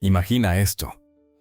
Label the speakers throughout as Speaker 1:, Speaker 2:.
Speaker 1: Imagina esto.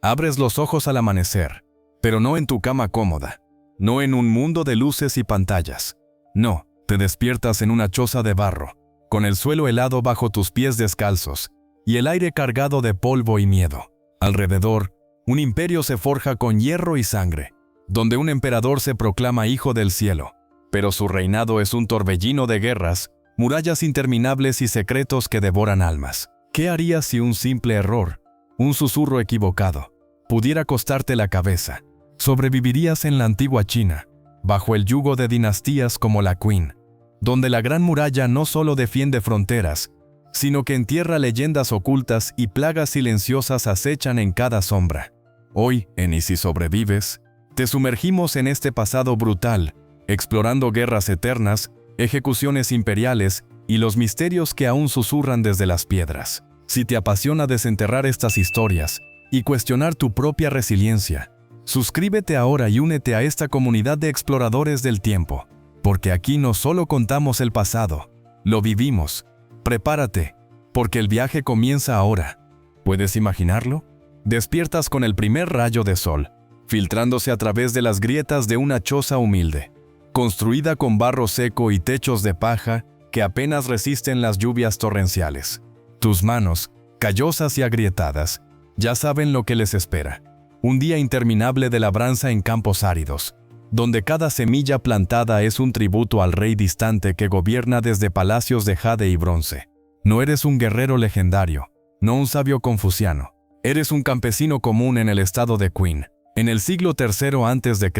Speaker 1: Abres los ojos al amanecer, pero no en tu cama cómoda, no en un mundo de luces y pantallas. No, te despiertas en una choza de barro, con el suelo helado bajo tus pies descalzos, y el aire cargado de polvo y miedo. Alrededor, un imperio se forja con hierro y sangre, donde un emperador se proclama hijo del cielo, pero su reinado es un torbellino de guerras, murallas interminables y secretos que devoran almas. ¿Qué harías si un simple error, un susurro equivocado, pudiera costarte la cabeza? Sobrevivirías en la antigua China, bajo el yugo de dinastías como la Qin, donde la gran muralla no solo defiende fronteras, sino que entierra leyendas ocultas y plagas silenciosas acechan en cada sombra. Hoy, en Y si sobrevives, te sumergimos en este pasado brutal, explorando guerras eternas, ejecuciones imperiales y los misterios que aún susurran desde las piedras. Si te apasiona desenterrar estas historias y cuestionar tu propia resiliencia, suscríbete ahora y únete a esta comunidad de exploradores del tiempo, porque aquí no solo contamos el pasado, lo vivimos. Prepárate, porque el viaje comienza ahora. ¿Puedes imaginarlo? Despiertas con el primer rayo de sol, filtrándose a través de las grietas de una choza humilde, construida con barro seco y techos de paja que apenas resisten las lluvias torrenciales. Tus manos, callosas y agrietadas, ya saben lo que les espera. Un día interminable de labranza en campos áridos, donde cada semilla plantada es un tributo al rey distante que gobierna desde palacios de jade y bronce. No eres un guerrero legendario, no un sabio confuciano. Eres un campesino común en el estado de Qin, en el siglo III a.C.,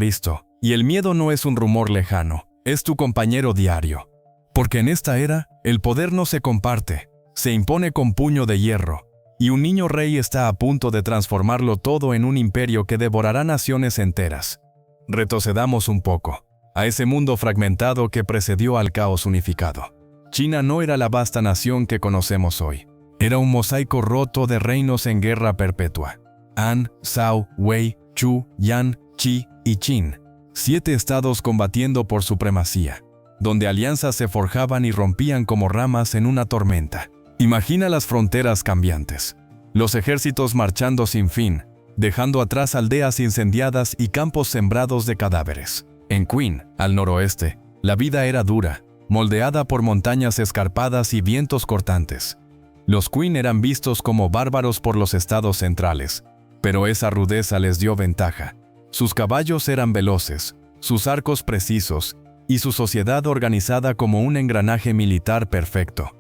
Speaker 1: y el miedo no es un rumor lejano, es tu compañero diario. Porque en esta era, el poder no se comparte, se impone con puño de hierro, y un niño rey está a punto de transformarlo todo en un imperio que devorará naciones enteras. Retrocedamos un poco, a ese mundo fragmentado que precedió al caos unificado. China no era la vasta nación que conocemos hoy. Era un mosaico roto de reinos en guerra perpetua. Han, Zhao, Wei, Chu, Yan, Qi y Qin. 7 estados combatiendo por supremacía, donde alianzas se forjaban y rompían como ramas en una tormenta. Imagina las fronteras cambiantes, los ejércitos marchando sin fin, dejando atrás aldeas incendiadas y campos sembrados de cadáveres. En Qin, al noroeste, la vida era dura, moldeada por montañas escarpadas y vientos cortantes. Los Qin eran vistos como bárbaros por los estados centrales, pero esa rudeza les dio ventaja. Sus caballos eran veloces, sus arcos precisos, y su sociedad organizada como un engranaje militar perfecto.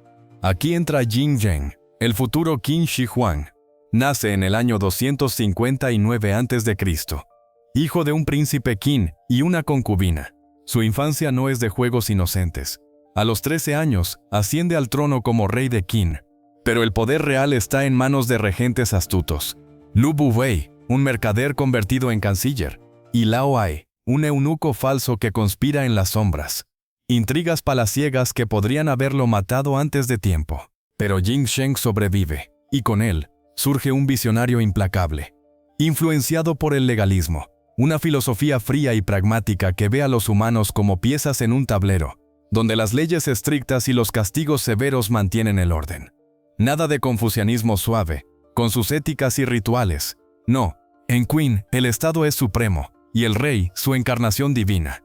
Speaker 1: Aquí entra Jin Zheng, el futuro Qin Shi Huang. Nace en el año 259 a.C., hijo de un príncipe Qin y una concubina. Su infancia no es de juegos inocentes. A los 13 años, asciende al trono como rey de Qin, pero el poder real está en manos de regentes astutos. Lu Buwei, un mercader convertido en canciller, y Lao Ai, un eunuco falso que conspira en las sombras. Intrigas palaciegas que podrían haberlo matado antes de tiempo. Pero Jin Zheng sobrevive, y con él, surge un visionario implacable, influenciado por el legalismo, una filosofía fría y pragmática que ve a los humanos como piezas en un tablero, donde las leyes estrictas y los castigos severos mantienen el orden. Nada de confucianismo suave, con sus éticas y rituales. No, en Qin el Estado es supremo, y el rey su encarnación divina.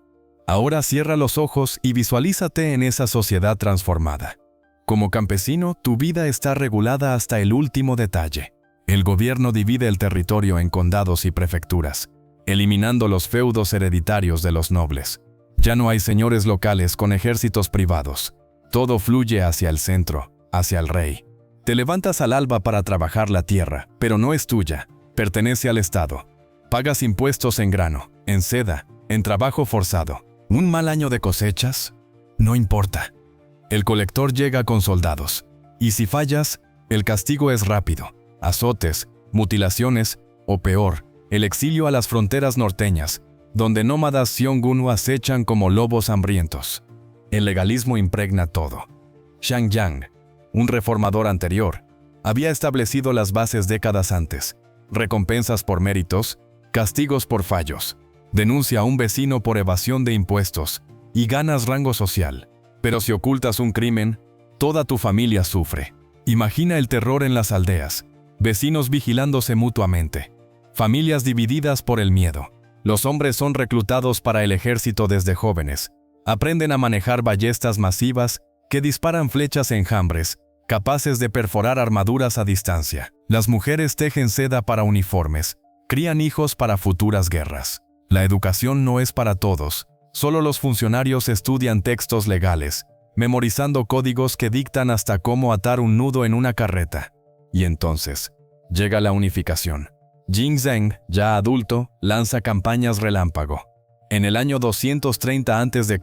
Speaker 1: Ahora cierra los ojos y visualízate en esa sociedad transformada. Como campesino, tu vida está regulada hasta el último detalle. El gobierno divide el territorio en condados y prefecturas, eliminando los feudos hereditarios de los nobles. Ya no hay señores locales con ejércitos privados. Todo fluye hacia el centro, hacia el rey. Te levantas al alba para trabajar la tierra, pero no es tuya, pertenece al Estado. Pagas impuestos en grano, en seda, en trabajo forzado. ¿Un mal año de cosechas? No importa. El colector llega con soldados, y si fallas, el castigo es rápido. Azotes, mutilaciones, o peor, el exilio a las fronteras norteñas, donde nómadas Xiongnu acechan como lobos hambrientos. El legalismo impregna todo. Shang Yang, un reformador anterior, había establecido las bases décadas antes. Recompensas por méritos, castigos por fallos. Denuncia a un vecino por evasión de impuestos, y ganas rango social. Pero si ocultas un crimen, toda tu familia sufre. Imagina el terror en las aldeas, vecinos vigilándose mutuamente, familias divididas por el miedo. Los hombres son reclutados para el ejército desde jóvenes. Aprenden a manejar ballestas masivas que disparan flechas enjambres, capaces de perforar armaduras a distancia. Las mujeres tejen seda para uniformes, crían hijos para futuras guerras. La educación no es para todos. Solo los funcionarios estudian textos legales, memorizando códigos que dictan hasta cómo atar un nudo en una carreta. Y entonces, llega la unificación. Jing Zheng, ya adulto, lanza campañas relámpago. En el año 230 a.C.,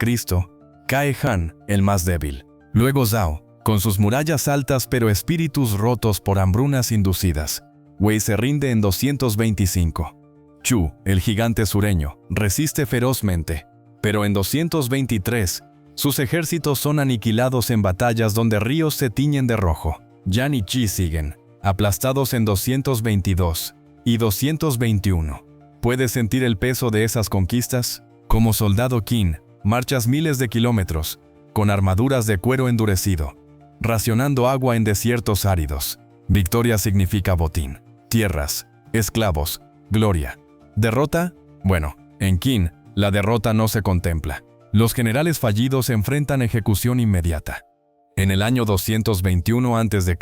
Speaker 1: cae Han, el más débil. Luego Zhao, con sus murallas altas pero espíritus rotos por hambrunas inducidas. Wei se rinde en 225. Chu, el gigante sureño, resiste ferozmente, pero en 223, sus ejércitos son aniquilados en batallas donde ríos se tiñen de rojo. Yan y Qi siguen, aplastados en 222 y 221. ¿Puedes sentir el peso de esas conquistas? Como soldado Qin, marchas miles de kilómetros, con armaduras de cuero endurecido, racionando agua en desiertos áridos. Victoria significa botín, tierras, esclavos, gloria. ¿Derrota? Bueno, en Qin, la derrota no se contempla. Los generales fallidos enfrentan ejecución inmediata. En el año 221 a.C.,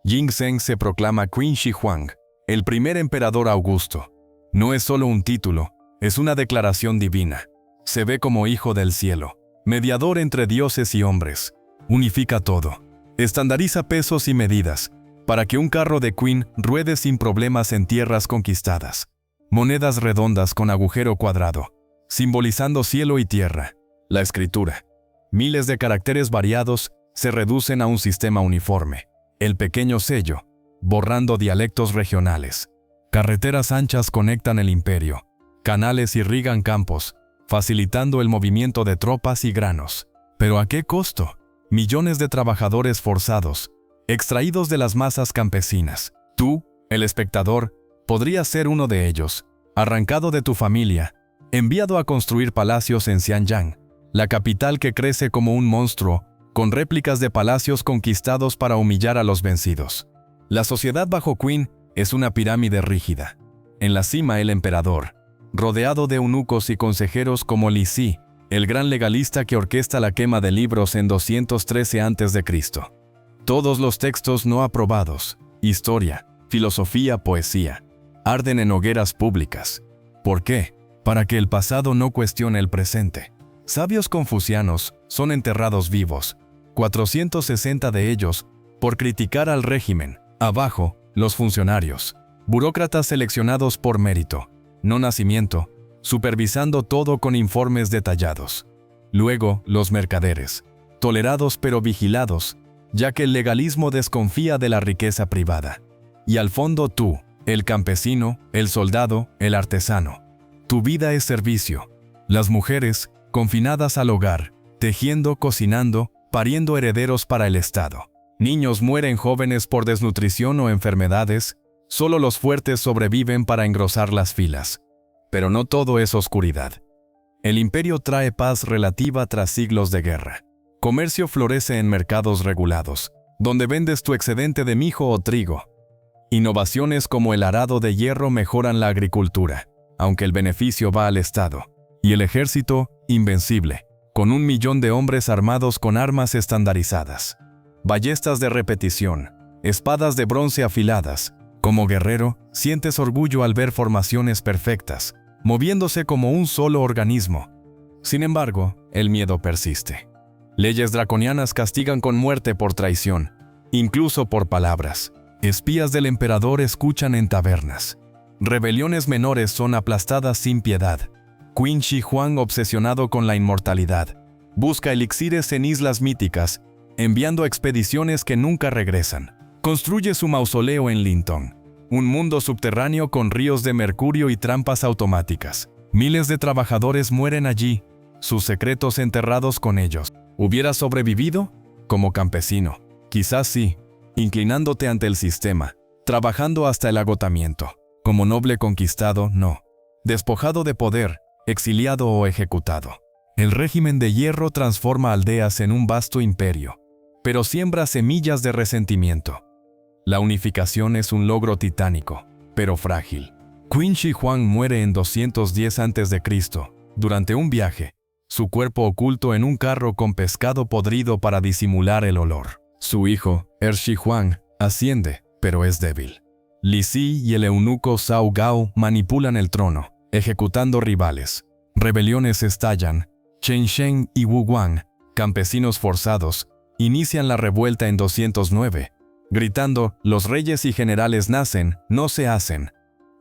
Speaker 1: Jing Zheng se proclama Qin Shi Huang, el primer emperador Augusto. No es solo un título, es una declaración divina. Se ve como hijo del cielo, mediador entre dioses y hombres. Unifica todo. Estandariza pesos y medidas, para que un carro de Qin ruede sin problemas en tierras conquistadas. Monedas redondas con agujero cuadrado, simbolizando cielo y tierra. La escritura. Miles de caracteres variados se reducen a un sistema uniforme. El pequeño sello, borrando dialectos regionales. Carreteras anchas conectan el imperio. Canales irrigan campos, facilitando el movimiento de tropas y granos. ¿Pero a qué costo? Millones de trabajadores forzados, extraídos de las masas campesinas. Tú, el espectador, podrías ser uno de ellos, arrancado de tu familia, enviado a construir palacios en Xianyang, la capital que crece como un monstruo, con réplicas de palacios conquistados para humillar a los vencidos. La sociedad bajo Qin es una pirámide rígida. En la cima el emperador, rodeado de eunucos y consejeros como Li Si, el gran legalista que orquesta la quema de libros en 213 a.C. Todos los textos no aprobados, historia, filosofía, poesía, arden en hogueras públicas. ¿Por qué? Para que el pasado no cuestione el presente. Sabios confucianos son enterrados vivos, 460 de ellos, por criticar al régimen. Abajo, los funcionarios, burócratas seleccionados por mérito, no nacimiento, supervisando todo con informes detallados. Luego, los mercaderes, tolerados pero vigilados, ya que el legalismo desconfía de la riqueza privada. Y al fondo tú, el campesino, el soldado, el artesano. Tu vida es servicio. Las mujeres, confinadas al hogar, tejiendo, cocinando, pariendo herederos para el Estado. Niños mueren jóvenes por desnutrición o enfermedades, solo los fuertes sobreviven para engrosar las filas. Pero no todo es oscuridad. El imperio trae paz relativa tras siglos de guerra. Comercio florece en mercados regulados, donde vendes tu excedente de mijo o trigo. Innovaciones como el arado de hierro mejoran la agricultura, aunque el beneficio va al Estado. Y el ejército, invencible, con 1 millón de hombres armados con armas estandarizadas. Ballestas de repetición, espadas de bronce afiladas. Como guerrero, sientes orgullo al ver formaciones perfectas, moviéndose como un solo organismo. Sin embargo, el miedo persiste. Leyes draconianas castigan con muerte por traición, incluso por palabras. Espías del emperador escuchan en tabernas. Rebeliones menores son aplastadas sin piedad. Qin Shi Huang, obsesionado con la inmortalidad, busca elixires en islas míticas, enviando expediciones que nunca regresan. Construye su mausoleo en Linton, un mundo subterráneo con ríos de mercurio y trampas automáticas. Miles de trabajadores mueren allí, sus secretos enterrados con ellos. ¿Hubieras sobrevivido? Como campesino. Quizás sí, inclinándote ante el sistema, trabajando hasta el agotamiento. Como noble conquistado, no. Despojado de poder, exiliado o ejecutado. El régimen de hierro transforma aldeas en un vasto imperio, pero siembra semillas de resentimiento. La unificación es un logro titánico, pero frágil. Qin Shi Huang muere en 210 a.C., durante un viaje, su cuerpo oculto en un carro con pescado podrido para disimular el olor. Su hijo, Shi Huang, asciende, pero es débil. Li Si y el eunuco Zhao Gao manipulan el trono, ejecutando rivales. Rebeliones estallan. Chen Sheng y Wu Guang, campesinos forzados, inician la revuelta en 209, gritando: «Los reyes y generales nacen, no se hacen».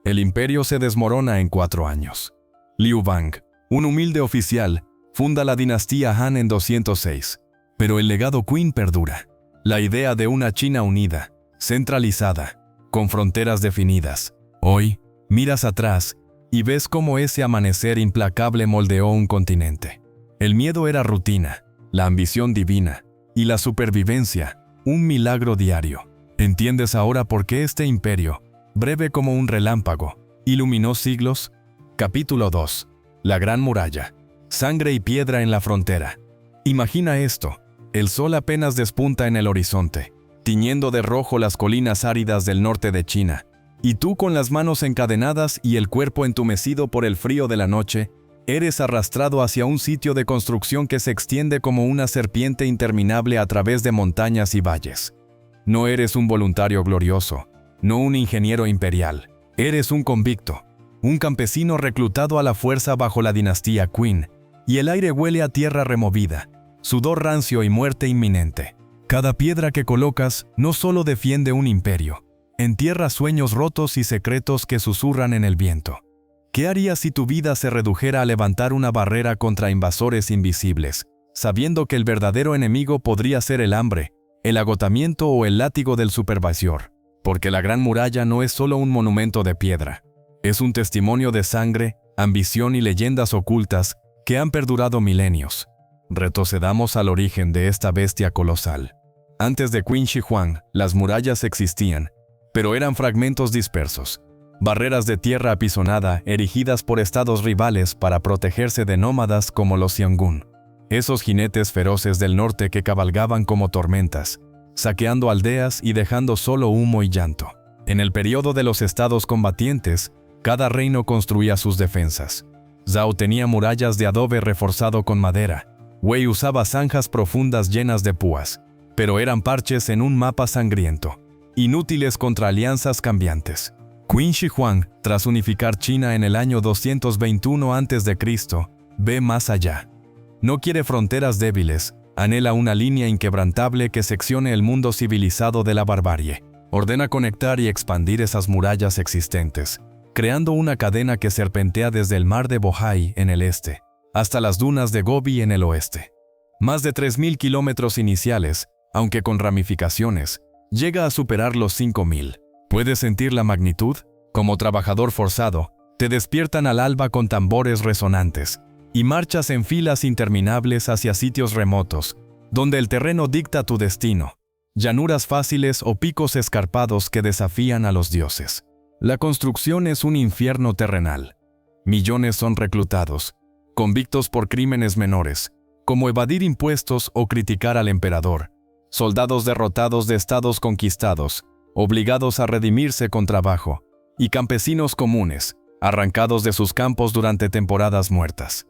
Speaker 1: El imperio se desmorona en 4 años. Liu Bang, un humilde oficial, funda la dinastía Han en 206, pero el legado Qin perdura. La idea de una China unida, centralizada, con fronteras definidas. Hoy, miras atrás y ves cómo ese amanecer implacable moldeó un continente. El miedo era rutina, la ambición divina, y la supervivencia, un milagro diario. ¿Entiendes ahora por qué este imperio, breve como un relámpago, iluminó siglos? Capítulo 2. La Gran Muralla. Sangre y piedra en la frontera. Imagina esto: el sol apenas despunta en el horizonte, tiñendo de rojo las colinas áridas del norte de China, y tú, con las manos encadenadas y el cuerpo entumecido por el frío de la noche, eres arrastrado hacia un sitio de construcción que se extiende como una serpiente interminable a través de montañas y valles. No eres un voluntario glorioso, no un ingeniero imperial. Eres un convicto, un campesino reclutado a la fuerza bajo la dinastía Qin, y el aire huele a tierra removida, sudor rancio y muerte inminente. Cada piedra que colocas no solo defiende un imperio, entierra sueños rotos y secretos que susurran en el viento. ¿Qué harías si tu vida se redujera a levantar una barrera contra invasores invisibles, sabiendo que el verdadero enemigo podría ser el hambre, el agotamiento o el látigo del supervisor? Porque la Gran Muralla no es solo un monumento de piedra. Es un testimonio de sangre, ambición y leyendas ocultas que han perdurado milenios. Retrocedamos al origen de esta bestia colosal. Antes de Qin Shi Huang, las murallas existían, pero eran fragmentos dispersos. Barreras de tierra apisonada erigidas por estados rivales para protegerse de nómadas como los Xiongún. Esos jinetes feroces del norte que cabalgaban como tormentas, saqueando aldeas y dejando solo humo y llanto. En el periodo de los estados combatientes, cada reino construía sus defensas. Zhao tenía murallas de adobe reforzado con madera. Wei usaba zanjas profundas llenas de púas, pero eran parches en un mapa sangriento, inútiles contra alianzas cambiantes. Qin Shi Huang, tras unificar China en el año 221 a.C., ve más allá. No quiere fronteras débiles, anhela una línea inquebrantable que seccione el mundo civilizado de la barbarie. Ordena conectar y expandir esas murallas existentes, creando una cadena que serpentea desde el mar de Bohai en el este, hasta las dunas de Gobi en el oeste. Más de 3.000 kilómetros iniciales, aunque con ramificaciones, llega a superar los 5.000. ¿Puedes sentir la magnitud? Como trabajador forzado, te despiertan al alba con tambores resonantes, y marchas en filas interminables hacia sitios remotos, donde el terreno dicta tu destino, llanuras fáciles o picos escarpados que desafían a los dioses. La construcción es un infierno terrenal. Millones son reclutados, convictos por crímenes menores, como evadir impuestos o criticar al emperador. Soldados derrotados de estados conquistados, obligados a redimirse con trabajo, y campesinos comunes, arrancados de sus campos durante temporadas muertas.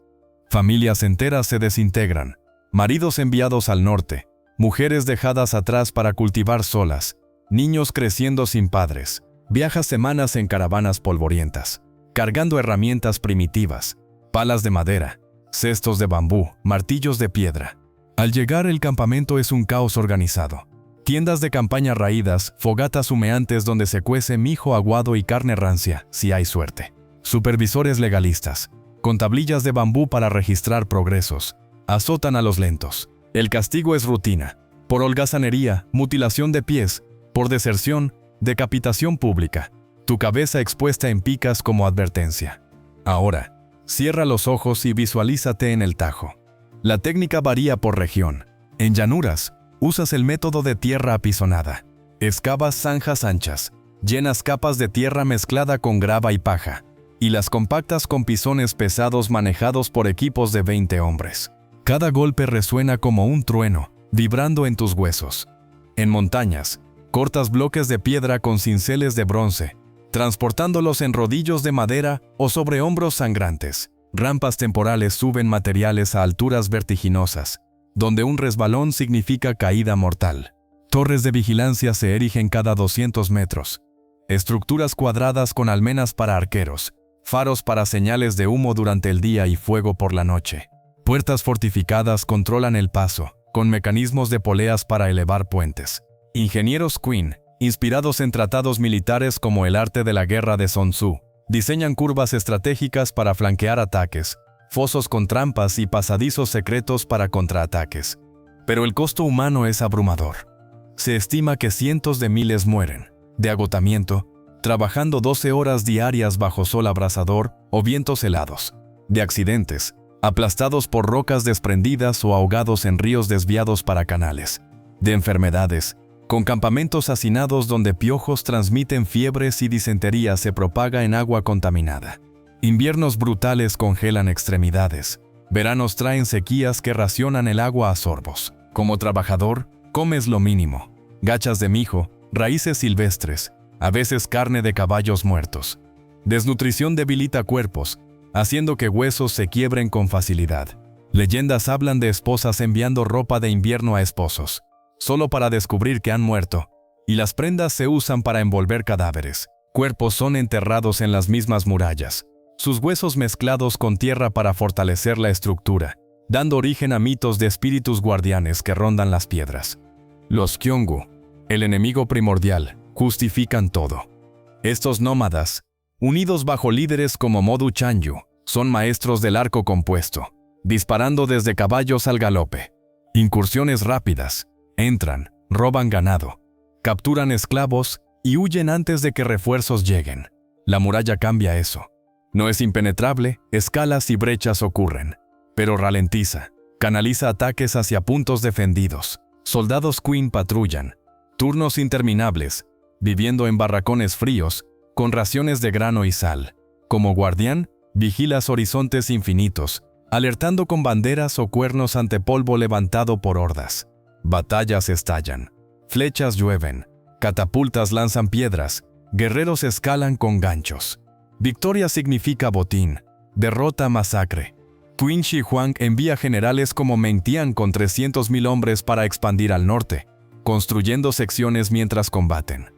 Speaker 1: Familias enteras se desintegran, maridos enviados al norte, mujeres dejadas atrás para cultivar solas, niños creciendo sin padres. Viajas semanas en caravanas polvorientas, cargando herramientas primitivas, palas de madera, cestos de bambú, martillos de piedra. Al llegar, el campamento es un caos organizado. Tiendas de campaña raídas, fogatas humeantes donde se cuece mijo aguado y carne rancia, si hay suerte. Supervisores legalistas, con tablillas de bambú para registrar progresos, azotan a los lentos. El castigo es rutina, por holgazanería, mutilación de pies, por deserción, decapitación pública, tu cabeza expuesta en picas como advertencia. Ahora, cierra los ojos y visualízate en el Tajo. La técnica varía por región. En llanuras, usas el método de tierra apisonada. Excavas zanjas anchas, llenas capas de tierra mezclada con grava y paja, y las compactas con pisones pesados manejados por equipos de 20 hombres. Cada golpe resuena como un trueno, vibrando en tus huesos. En montañas, Cortas bloques de piedra con cinceles de bronce, transportándolos en rodillos de madera o sobre hombros sangrantes. Rampas temporales suben materiales a alturas vertiginosas, donde un resbalón significa caída mortal. Torres de vigilancia se erigen cada 200 metros. Estructuras cuadradas con almenas para arqueros, faros para señales de humo durante el día y fuego por la noche. Puertas fortificadas controlan el paso, con mecanismos de poleas para elevar puentes. Ingenieros Qin, inspirados en tratados militares como el arte de la guerra de Sun Tzu, diseñan curvas estratégicas para flanquear ataques, fosos con trampas y pasadizos secretos para contraataques. Pero el costo humano es abrumador. Se estima que cientos de miles mueren, de agotamiento, trabajando 12 horas diarias bajo sol abrasador o vientos helados, de accidentes, aplastados por rocas desprendidas o ahogados en ríos desviados para canales, de enfermedades, con campamentos hacinados donde piojos transmiten fiebres y disentería se propaga en agua contaminada. Inviernos brutales congelan extremidades, veranos traen sequías que racionan el agua a sorbos. Como trabajador, comes lo mínimo: gachas de mijo, raíces silvestres, a veces carne de caballos muertos. Desnutrición debilita cuerpos, haciendo que huesos se quiebren con facilidad. Leyendas hablan de esposas enviando ropa de invierno a esposos, solo para descubrir que han muerto, y las prendas se usan para envolver cadáveres. Cuerpos son enterrados en las mismas murallas, sus huesos mezclados con tierra para fortalecer la estructura, dando origen a mitos de espíritus guardianes que rondan las piedras. Los Kyongu, el enemigo primordial, justifican todo. Estos nómadas, unidos bajo líderes como Modu Chanyu, son maestros del arco compuesto, disparando desde caballos al galope. Incursiones rápidas, entran, roban ganado, capturan esclavos y huyen antes de que refuerzos lleguen. La muralla cambia eso. No es impenetrable, escalas y brechas ocurren, pero ralentiza, canaliza ataques hacia puntos defendidos. Soldados Qin patrullan, turnos interminables, viviendo en barracones fríos, con raciones de grano y sal. Como guardián, vigilas horizontes infinitos, alertando con banderas o cuernos ante polvo levantado por hordas. Batallas estallan, flechas llueven, catapultas lanzan piedras, guerreros escalan con ganchos. Victoria significa botín, derrota masacre. Qin Shi Huang envía generales como Meng Tian con 300.000 hombres para expandir al norte, construyendo secciones mientras combaten.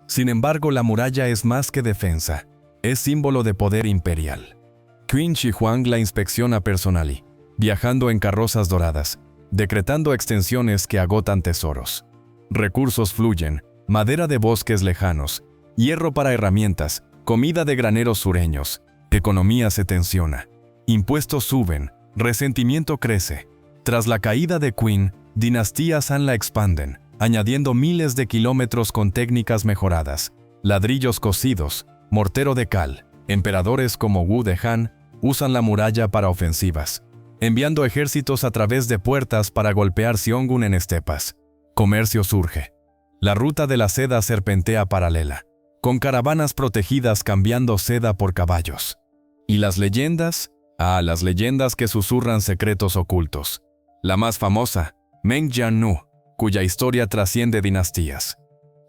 Speaker 1: Sin embargo, la muralla es más que defensa, es símbolo de poder imperial. Qin Shi Huang la inspecciona personally, viajando en carrozas doradas, decretando extensiones que agotan tesoros. Recursos fluyen, madera de bosques lejanos, hierro para herramientas, comida de graneros sureños. Economía se tensiona, impuestos suben, resentimiento crece. Tras la caída de Qin, dinastías Han la expanden, añadiendo miles de kilómetros con técnicas mejoradas, ladrillos cocidos, mortero de cal. Emperadores como Wu de Han usan la muralla para ofensivas, enviando ejércitos a través de puertas para golpear Xiongnu en estepas. Comercio surge. La ruta de la seda serpentea paralela, con caravanas protegidas cambiando seda por caballos. ¿Y las leyendas? Las leyendas que susurran secretos ocultos. La más famosa, Meng Jiannu, cuya historia trasciende dinastías.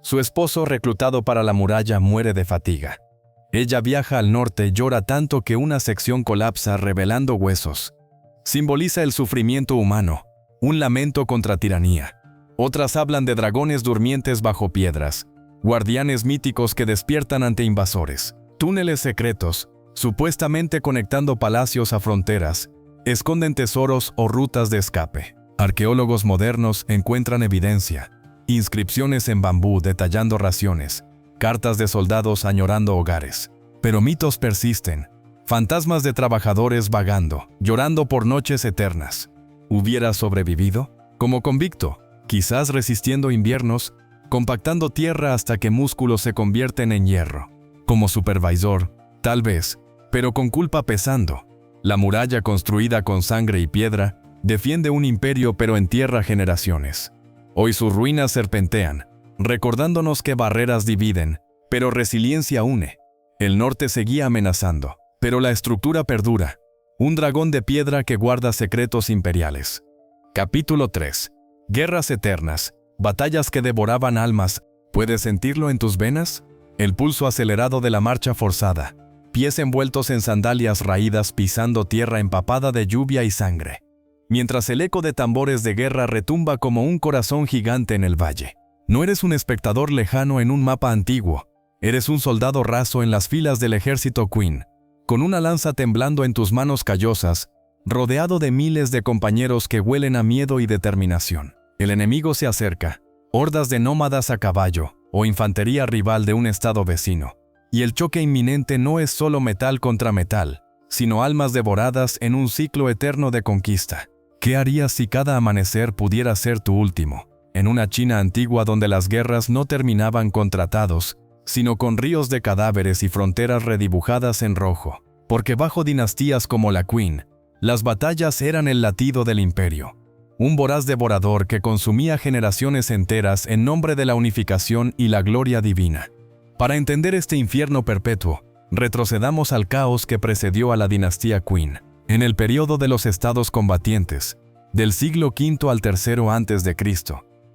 Speaker 1: Su esposo, reclutado para la muralla, muere de fatiga. Ella viaja al norte, llora tanto que una sección colapsa revelando huesos. Simboliza el sufrimiento humano, un lamento contra tiranía. Otras hablan de dragones durmientes bajo piedras, guardianes míticos que despiertan ante invasores. Túneles secretos, supuestamente conectando palacios a fronteras, esconden tesoros o rutas de escape. Arqueólogos modernos encuentran evidencia, inscripciones en bambú detallando raciones, cartas de soldados añorando hogares. Pero mitos persisten, fantasmas de trabajadores vagando, llorando por noches eternas. ¿Hubiera sobrevivido? Como convicto, quizás resistiendo inviernos, compactando tierra hasta que músculos se convierten en hierro. Como supervisor, tal vez, pero con culpa pesando. La muralla construida con sangre y piedra defiende un imperio pero entierra generaciones. Hoy sus ruinas serpentean, recordándonos que barreras dividen, pero resiliencia une. El norte seguía amenazando, pero la estructura perdura. Un dragón de piedra que guarda secretos imperiales. Capítulo 3. Guerras eternas, batallas que devoraban almas. ¿Puedes sentirlo en tus venas? El pulso acelerado de la marcha forzada, pies envueltos en sandalias raídas pisando tierra empapada de lluvia y sangre, mientras el eco de tambores de guerra retumba como un corazón gigante en el valle. No eres un espectador lejano en un mapa antiguo, eres un soldado raso en las filas del ejército Quen, con una lanza temblando en tus manos callosas, rodeado de miles de compañeros que huelen a miedo y determinación. El enemigo se acerca, hordas de nómadas a caballo, o infantería rival de un estado vecino. Y el choque inminente no es solo metal contra metal, sino almas devoradas en un ciclo eterno de conquista. ¿Qué harías si cada amanecer pudiera ser tu último? En una China antigua donde las guerras no terminaban con tratados, sino con ríos de cadáveres y fronteras redibujadas en rojo. Porque bajo dinastías como la Quen, las batallas eran el latido del imperio. Un voraz devorador que consumía generaciones enteras en nombre de la unificación y la gloria divina. Para entender este infierno perpetuo, retrocedamos al caos que precedió a la dinastía Quen. En el periodo de los estados combatientes, del siglo V al III a.C.,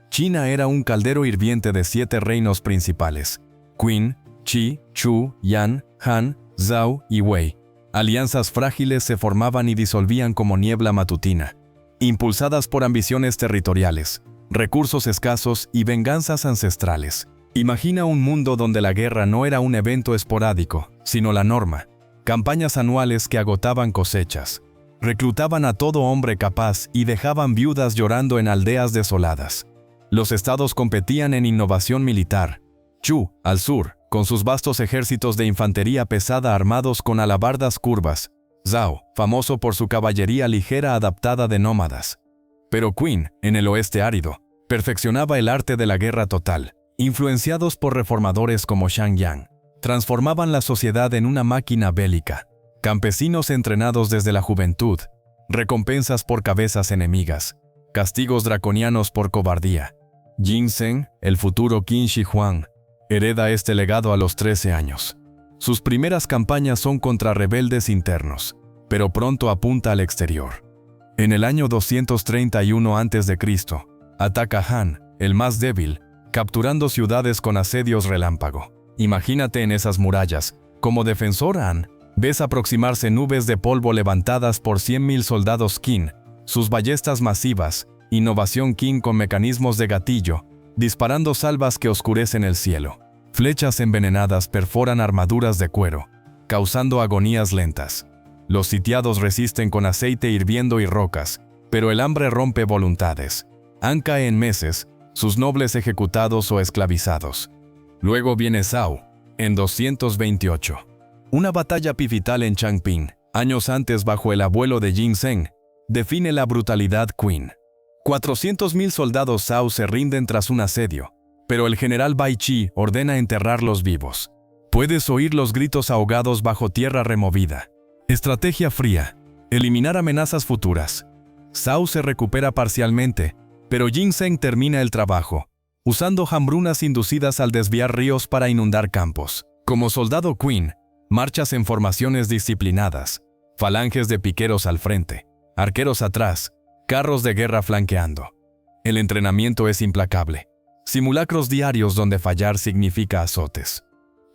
Speaker 1: China era un caldero hirviente de 7 reinos principales: Qin, Qi, Chu, Yan, Han, Zhao y Wei. Alianzas frágiles se formaban y disolvían como niebla matutina, impulsadas por ambiciones territoriales, recursos escasos y venganzas ancestrales. Imagina un mundo donde la guerra no era un evento esporádico, sino la norma. Campañas anuales que agotaban cosechas, reclutaban a todo hombre capaz y dejaban viudas llorando en aldeas desoladas. Los estados competían en innovación militar. Chu, al sur, con sus vastos ejércitos de infantería pesada armados con alabardas curvas. Zhao, famoso por su caballería ligera adaptada de nómadas. Pero Qin, en el oeste árido, perfeccionaba el arte de la guerra total. Influenciados por reformadores como Shang Yang, transformaban la sociedad en una máquina bélica. Campesinos entrenados desde la juventud, recompensas por cabezas enemigas, castigos draconianos por cobardía. Ginseng, el futuro Qin Shi Huang, hereda este legado a los 13 años. Sus primeras campañas son contra rebeldes internos, pero pronto apunta al exterior. En el año 231 a.C., ataca Han, el más débil, capturando ciudades con asedios relámpago. Imagínate en esas murallas. Como defensor Han, ves aproximarse nubes de polvo levantadas por 100.000 soldados Qin, sus ballestas masivas, innovación Qin con mecanismos de gatillo, disparando salvas que oscurecen el cielo. Flechas envenenadas perforan armaduras de cuero, causando agonías lentas. Los sitiados resisten con aceite hirviendo y rocas, pero el hambre rompe voluntades. Han cae en meses, sus nobles ejecutados o esclavizados. Luego viene Zhao, en 228. Una batalla pivotal en Changping, años antes bajo el abuelo de Ginseng, define la brutalidad Quen. 400.000 soldados Zhao se rinden tras un asedio, pero el general Bai Qi ordena enterrarlos vivos. Puedes oír los gritos ahogados bajo tierra removida. Estrategia fría: eliminar amenazas futuras. Zhao se recupera parcialmente, pero Ginseng termina el trabajo, usando hambrunas inducidas al desviar ríos para inundar campos. Como soldado Quen, marchas en formaciones disciplinadas, falanges de piqueros al frente, arqueros atrás, carros de guerra flanqueando. El entrenamiento es implacable. Simulacros diarios donde fallar significa azotes.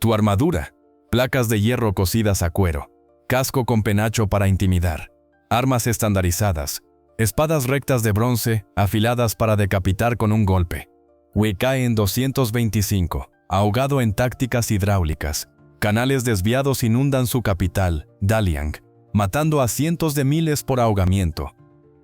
Speaker 1: Tu armadura: placas de hierro cosidas a cuero, casco con penacho para intimidar, armas estandarizadas, espadas rectas de bronce, afiladas para decapitar con un golpe. Wei cae en 225, ahogado en tácticas hidráulicas. Canales desviados inundan su capital, Daliang, matando a cientos de miles por ahogamiento.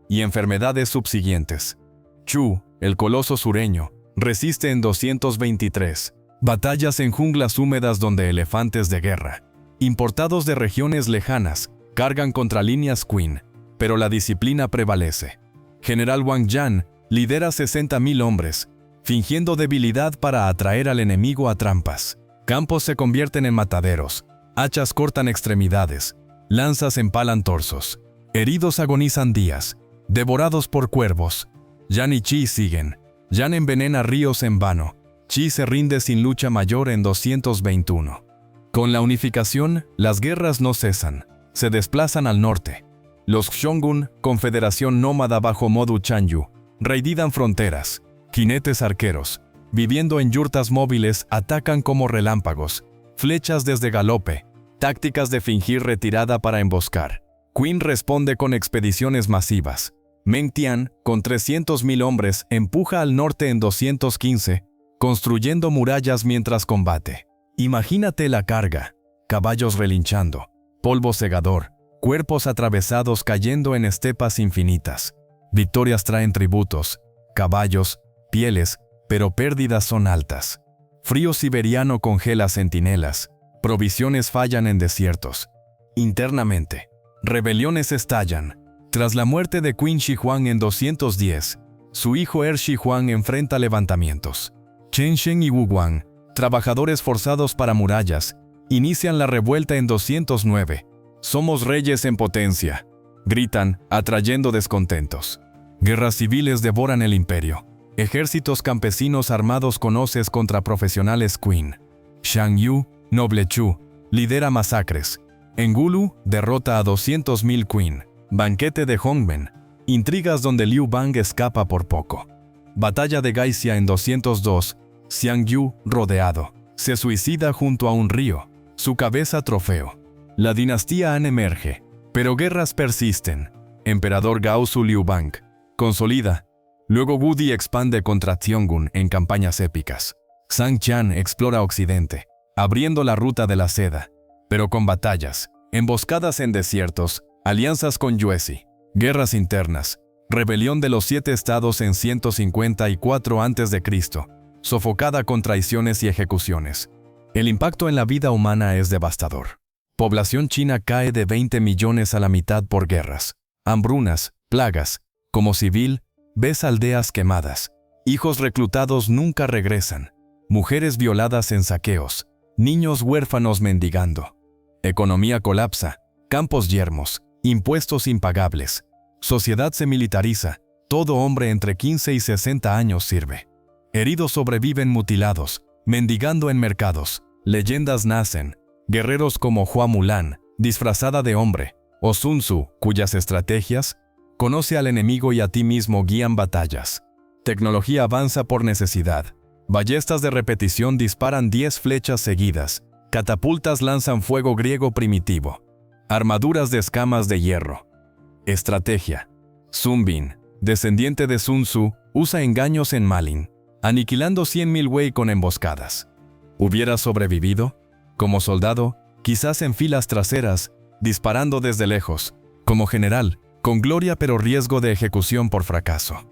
Speaker 1: Y enfermedades subsiguientes. Chu, el coloso sureño, resiste en 223. Batallas en junglas húmedas donde elefantes de guerra, importados de regiones lejanas, cargan contra líneas Quen, pero la disciplina prevalece. General Wang Yan lidera 60.000 hombres, fingiendo debilidad para atraer al enemigo a trampas. Campos se convierten en mataderos, hachas cortan extremidades, lanzas empalan torsos. Heridos agonizan días, devorados por cuervos. Yan y Qi siguen. Yan envenena ríos en vano. Qi se rinde sin lucha mayor en 221. Con la unificación, las guerras no cesan. Se desplazan al norte. Los Xiong'un, confederación nómada bajo Modu Chanyu, reididan fronteras. Jinetes arqueros, viviendo en yurtas móviles, atacan como relámpagos, flechas desde galope, tácticas de fingir retirada para emboscar. Qin responde con expediciones masivas. Meng Tian, con 300.000 hombres, empuja al norte en 215, construyendo murallas mientras combate. Imagínate la carga: caballos relinchando, polvo cegador, cuerpos atravesados cayendo en estepas infinitas. Victorias traen tributos, caballos, pieles, pero pérdidas son altas. Frío siberiano congela centinelas, provisiones fallan en desiertos. Internamente, rebeliones estallan. Tras la muerte de Qin Shi Huang en 210, su hijo Shi Huang enfrenta levantamientos. Chen Sheng y Wu Guang, trabajadores forzados para murallas, inician la revuelta en 209. «Somos reyes en potencia», gritan, atrayendo descontentos. Guerras civiles devoran el imperio. Ejércitos campesinos armados con hoces contra profesionales Qin. Shang Yu, noble Chu, lidera masacres. Engulu derrota a 200.000 Qin. Banquete de Hongmen. Intrigas donde Liu Bang escapa por poco. Batalla de Gaixia en 202. Xiang Yu, rodeado, se suicida junto a un río. Su cabeza trofeo. La dinastía Han emerge, pero guerras persisten. Emperador Gaozu Liu Bang consolida. Luego Wu Di expande contra Tiong'un en campañas épicas. Zhang Qian explora Occidente, abriendo la ruta de la seda, pero con batallas, emboscadas en desiertos, alianzas con Yuezhi, guerras internas, rebelión de los 7 estados en 154 a.C., sofocada con traiciones y ejecuciones. El impacto en la vida humana es devastador. Población china cae de 20 millones a la mitad por guerras, hambrunas, plagas. Como civil, ves aldeas quemadas. Hijos reclutados nunca regresan. Mujeres violadas en saqueos. Niños huérfanos mendigando. Economía colapsa. Campos yermos. Impuestos impagables. Sociedad se militariza. Todo hombre entre 15 y 60 años sirve. Heridos sobreviven mutilados, mendigando en mercados. Leyendas nacen. Guerreros como Hua Mulan, disfrazada de hombre, o Sun Tzu, cuyas estrategias, conoce al enemigo y a ti mismo, guían batallas. Tecnología avanza por necesidad. Ballestas de repetición disparan 10 flechas seguidas. Catapultas lanzan fuego griego primitivo. Armaduras de escamas de hierro. Estrategia. Sun Bin, descendiente de Sun Tzu, usa engaños en Malin, aniquilando 100.000 Wei con emboscadas. ¿Hubiera sobrevivido? Como soldado, quizás en filas traseras, disparando desde lejos. Como general, con gloria pero riesgo de ejecución por fracaso.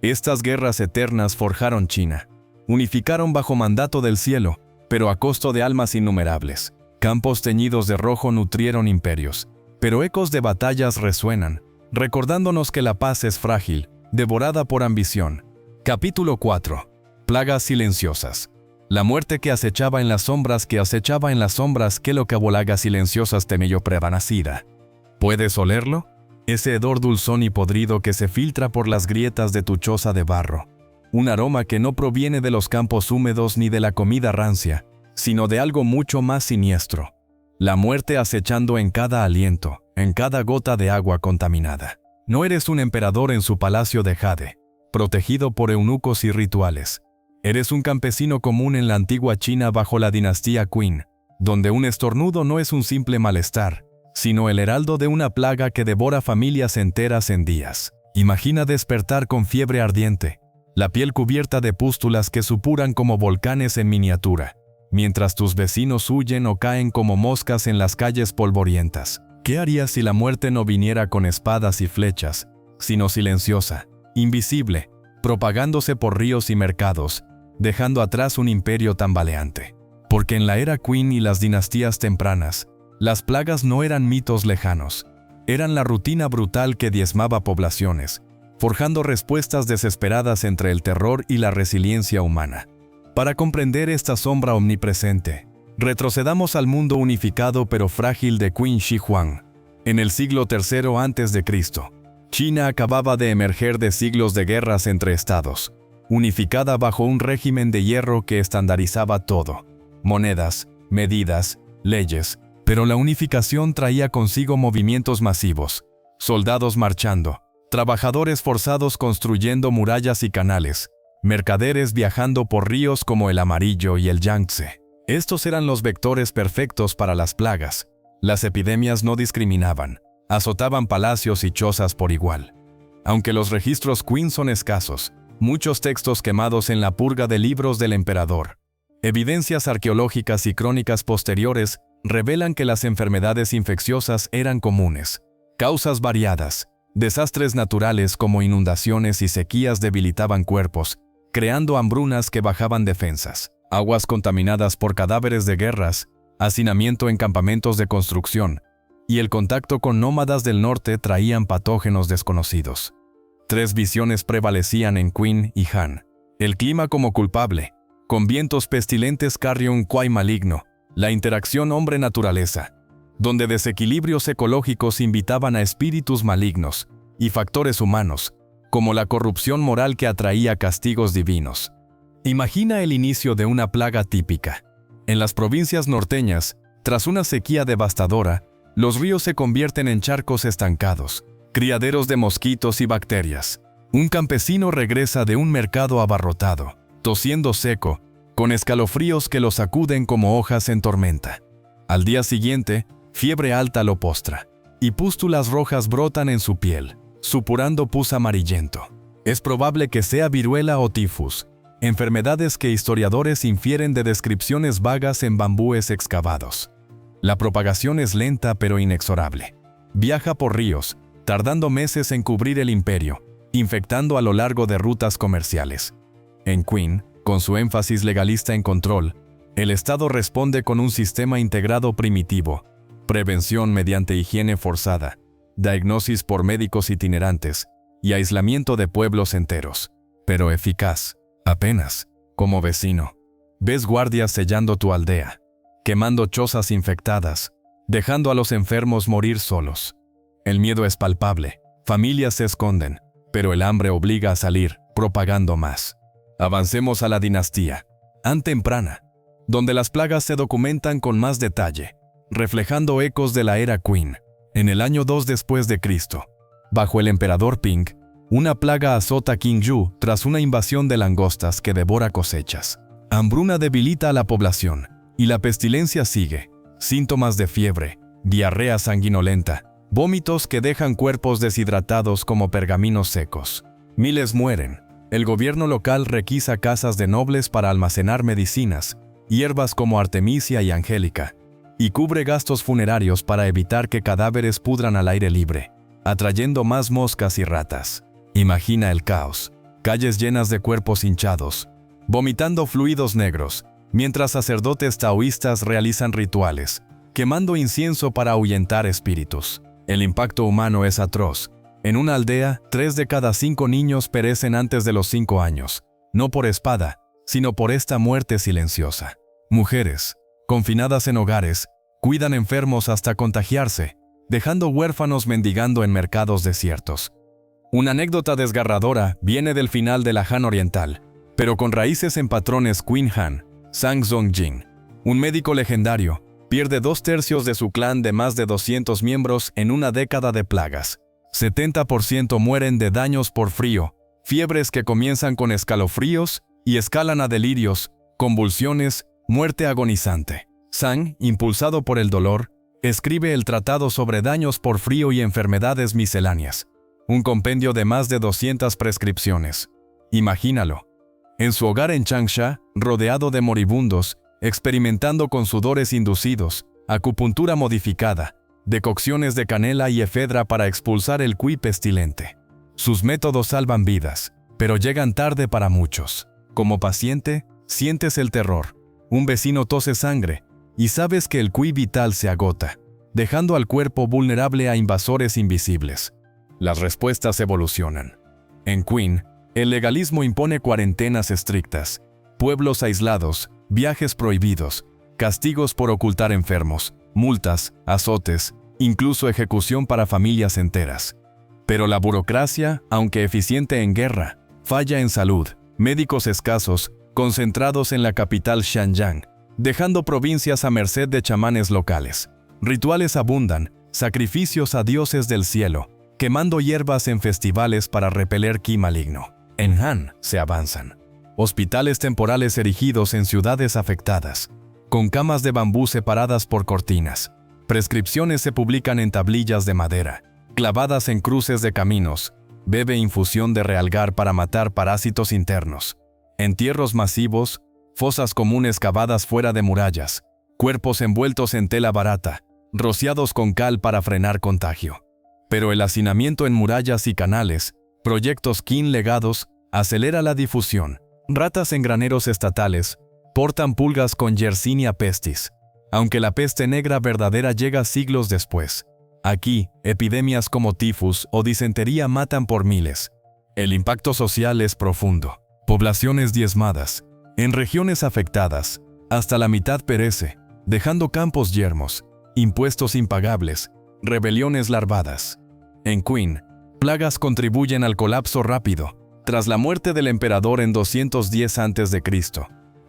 Speaker 1: Estas guerras eternas forjaron China. Unificaron bajo mandato del cielo, pero a costo de almas innumerables. Campos teñidos de rojo nutrieron imperios, pero ecos de batallas resuenan, recordándonos que la paz es frágil, devorada por ambición. Capítulo 4. Plagas silenciosas. La muerte que acechaba en las sombras, que lo que bolagas silenciosas temello prevanacida. ¿Puedes olerlo? Ese hedor dulzón y podrido que se filtra por las grietas de tu choza de barro. Un aroma que no proviene de los campos húmedos ni de la comida rancia, sino de algo mucho más siniestro. La muerte acechando en cada aliento, en cada gota de agua contaminada. No eres un emperador en su palacio de jade, protegido por eunucos y rituales. Eres un campesino común en la antigua China bajo la dinastía Qin, donde un estornudo no es un simple malestar, sino el heraldo de una plaga que devora familias enteras en días. Imagina despertar con fiebre ardiente, la piel cubierta de pústulas que supuran como volcanes en miniatura, mientras tus vecinos huyen o caen como moscas en las calles polvorientas. ¿Qué harías si la muerte no viniera con espadas y flechas, sino silenciosa, invisible, propagándose por ríos y mercados, dejando atrás un imperio tambaleante? Porque en la era Qin y las dinastías tempranas, las plagas no eran mitos lejanos, eran la rutina brutal que diezmaba poblaciones, forjando respuestas desesperadas entre el terror y la resiliencia humana. Para comprender esta sombra omnipresente, retrocedamos al mundo unificado pero frágil de Qin Shi Huang. En el siglo III a.C., China acababa de emerger de siglos de guerras entre estados, unificada bajo un régimen de hierro que estandarizaba todo: monedas, medidas, leyes. Pero la unificación traía consigo movimientos masivos, soldados marchando, trabajadores forzados construyendo murallas y canales, mercaderes viajando por ríos como el Amarillo y el Yangtze. Estos eran los vectores perfectos para las plagas. Las epidemias no discriminaban, azotaban palacios y chozas por igual. Aunque los registros Qin son escasos, muchos textos quemados en la purga de libros del emperador, evidencias arqueológicas y crónicas posteriores revelan que las enfermedades infecciosas eran comunes. Causas variadas, desastres naturales como inundaciones y sequías debilitaban cuerpos, creando hambrunas que bajaban defensas, aguas contaminadas por cadáveres de guerras, hacinamiento en campamentos de construcción, y el contacto con nómadas del norte traían patógenos desconocidos. 3 visiones prevalecían en Qin y Han. El clima como culpable, con vientos pestilentes Carrion Quai maligno, la interacción hombre-naturaleza, donde desequilibrios ecológicos invitaban a espíritus malignos, y factores humanos, como la corrupción moral que atraía castigos divinos. Imagina el inicio de una plaga típica. En las provincias norteñas, tras una sequía devastadora, los ríos se convierten en charcos estancados, criaderos de mosquitos y bacterias. Un campesino regresa de un mercado abarrotado, tosiendo seco, con escalofríos que lo sacuden como hojas en tormenta. Al día siguiente, fiebre alta lo postra, y pústulas rojas brotan en su piel, supurando pus amarillento. Es probable que sea viruela o tifus, enfermedades que historiadores infieren de descripciones vagas en bambúes excavados. La propagación es lenta pero inexorable. Viaja por ríos, tardando meses en cubrir el imperio, infectando a lo largo de rutas comerciales. En Qin, con su énfasis legalista en control, el Estado responde con un sistema integrado primitivo, prevención mediante higiene forzada, diagnosis por médicos itinerantes y aislamiento de pueblos enteros. Pero eficaz, apenas, como vecino. Ves guardias sellando tu aldea, quemando chozas infectadas, dejando a los enfermos morir solos. El miedo es palpable, familias se esconden, pero el hambre obliga a salir, propagando más. Avancemos a la dinastía Han temprana, donde las plagas se documentan con más detalle, reflejando ecos de la era Qin. En el año 2 después de Cristo, bajo el emperador Ping, una plaga azota Qingyu tras una invasión de langostas que devora cosechas. Hambruna debilita a la población, y la pestilencia sigue. Síntomas de fiebre, diarrea sanguinolenta, vómitos que dejan cuerpos deshidratados como pergaminos secos. Miles mueren. El gobierno local requisa casas de nobles para almacenar medicinas, hierbas como artemisia y angélica, y cubre gastos funerarios para evitar que cadáveres pudran al aire libre, atrayendo más moscas y ratas. Imagina el caos. Calles llenas de cuerpos hinchados, vomitando fluidos negros, mientras sacerdotes taoístas realizan rituales, quemando incienso para ahuyentar espíritus. El impacto humano es atroz. En una aldea, 3 de cada 5 niños perecen antes de los 5 años, no por espada, sino por esta muerte silenciosa. Mujeres, confinadas en hogares, cuidan enfermos hasta contagiarse, dejando huérfanos mendigando en mercados desiertos. Una anécdota desgarradora viene del final de la Han Oriental, pero con raíces en patrones Qin Han. Zhang Zongjing, un médico legendario, pierde 2/3 de su clan de más de 200 miembros en una década de plagas. 70% mueren de daños por frío, fiebres que comienzan con escalofríos y escalan a delirios, convulsiones, muerte agonizante. Zhang, impulsado por el dolor, escribe el Tratado sobre daños por frío y enfermedades misceláneas, un compendio de más de 200 prescripciones. Imagínalo. En su hogar en Changsha, rodeado de moribundos, experimentando con sudores inducidos, acupuntura modificada, decocciones de canela y efedra para expulsar el qi pestilente. Sus métodos salvan vidas, pero llegan tarde para muchos. Como paciente, sientes el terror. Un vecino tose sangre, y sabes que el qi vital se agota, dejando al cuerpo vulnerable a invasores invisibles. Las respuestas evolucionan. En Qin, el legalismo impone cuarentenas estrictas, pueblos aislados, viajes prohibidos, castigos por ocultar enfermos, multas, azotes, incluso ejecución para familias enteras. Pero la burocracia, aunque eficiente en guerra, falla en salud, médicos escasos, concentrados en la capital Xianyang, dejando provincias a merced de chamanes locales. Rituales abundan, sacrificios a dioses del cielo, quemando hierbas en festivales para repeler qi maligno. En Han se avanzan. hospitales temporales erigidos en ciudades afectadas, con camas de bambú separadas por cortinas. Prescripciones se publican en tablillas de madera, clavadas en cruces de caminos. Bebe infusión de realgar para matar parásitos internos. Entierros masivos, fosas comunes cavadas fuera de murallas, cuerpos envueltos en tela barata, rociados con cal para frenar contagio. Pero el hacinamiento en murallas y canales, proyectos King legados, acelera la difusión. Ratas en graneros estatales portan pulgas con Yersinia pestis, aunque la peste negra verdadera llega siglos después. Aquí, epidemias como tifus o disentería matan por miles. El impacto social es profundo. Poblaciones diezmadas. En regiones afectadas, hasta la mitad perece, dejando campos yermos, impuestos impagables, rebeliones larvadas. En Qin, plagas contribuyen al colapso rápido. Tras la muerte del emperador en 210 a.C.,